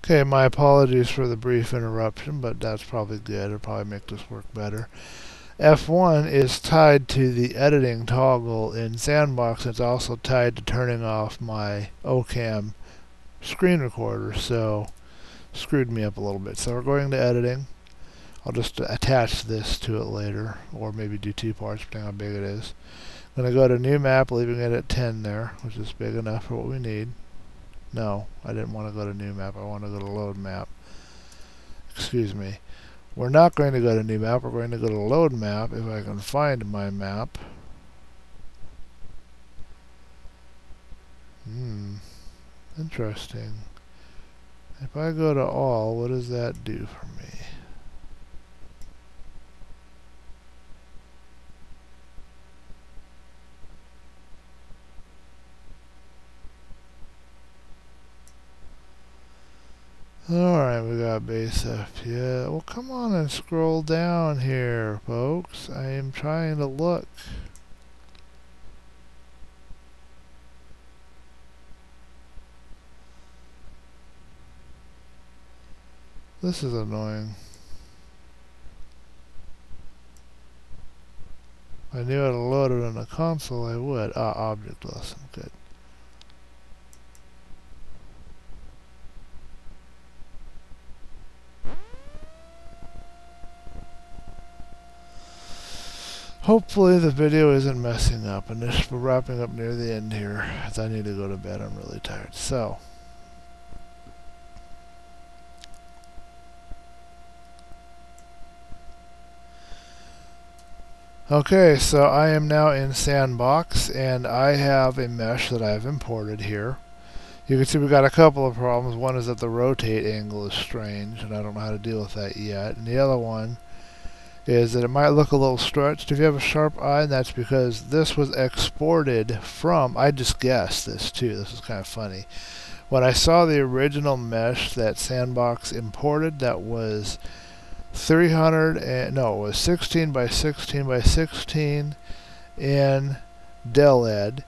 Okay, my apologies for the brief interruption, but that's probably good. It'll probably make this work better. F1 is tied to the editing toggle in Sandbox. It's also tied to turning off my OCam screen recorder, so screwed me up a little bit. So we're going to editing. I'll just attach this to it later, or maybe do two parts depending on how big it is. I'm going to go to new map, leaving it at 10 there, which is big enough for what we need. No, I didn't want to go to new map. I want to go to load map. Excuse me. We're not going to go to new map. We're going to go to load map if I can find my map. Interesting. If I go to all, what does that do for me? Alright, we got base F. Yeah, well, come on and scroll down here, folks. I am trying to look. This is annoying. If I knew how to load it on the console, I would. Object lesson. Good. Hopefully the video isn't messing up, and this, we're wrapping up near the end here, as I need to go to bed. I'm really tired. So, okay, so I am now in Sandbox, and I have a mesh that I've imported here. You can see we've got a couple of problems. One is that the rotate angle is strange, and I don't know how to deal with that yet. And the other one is that it might look a little stretched if you have a sharp eye, and that's because this was exported from, I just guessed this too, this is kind of funny. When I saw the original mesh that Sandbox imported, that was 16 by 16 by 16 in DeleD,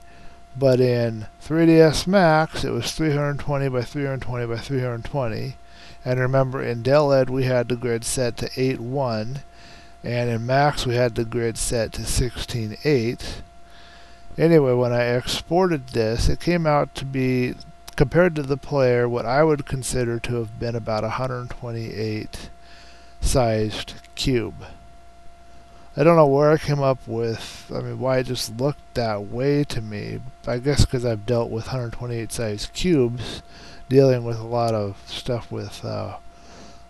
but in 3ds Max it was 320 by 320 by 320, and remember in DeleD we had the grid set to 8.1, and in Max we had the grid set to 16.8. Anyway, when I exported this, it came out to be, compared to the player, what I would consider to have been about 128 sized cube. I don't know where I came up with, why it just looked that way to me. I guess because I've dealt with 128 sized cubes, dealing with a lot of stuff with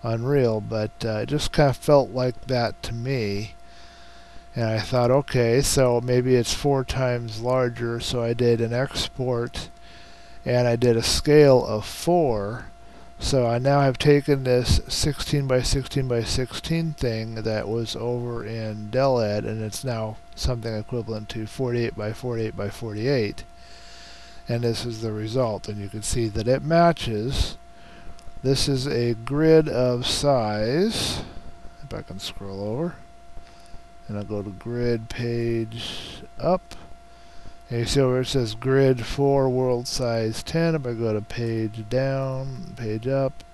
Unreal, but it just kind of felt like that to me, and I thought, okay, so maybe it's 4 times larger, so I did an export and I did a scale of 4. So I now have taken this 16 by 16 by 16 thing that was over in DeleD, and it's now something equivalent to 48 by 48 by 48, and this is the result, and you can see that it matches. This is a grid of size, if I can scroll over, and I'll go to grid page up, and you see where it says grid 4 world size 10. If I go to page down, page up,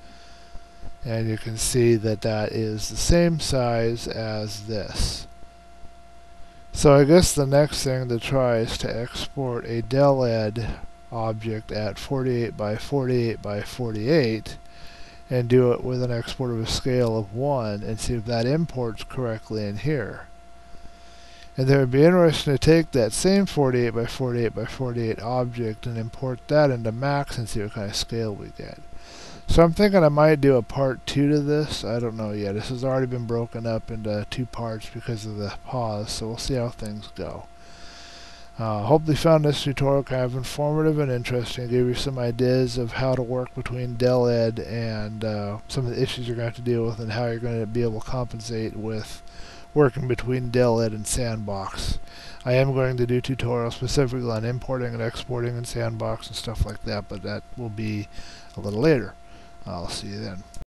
and you can see that that is the same size as this. So I guess the next thing to try is to export a DeleD object at 48 by 48 by 48 and do it with an export of a scale of 1 and see if that imports correctly in here. And then it would be interesting to take that same 48 by 48 by 48 object and import that into Max and see what kind of scale we get. So I'm thinking I might do a part 2 to this. I don't know yet. This has already been broken up into 2 parts because of the pause, so we'll see how things go. Hope you found this tutorial kind of informative and interesting. Gave you some ideas of how to work between DeleD and some of the issues you're going to have to deal with, and how you're going to be able to compensate with working between DeleD and Sandbox. I am going to do tutorials specifically on importing and exporting in Sandbox and stuff like that, but that will be a little later. I'll see you then.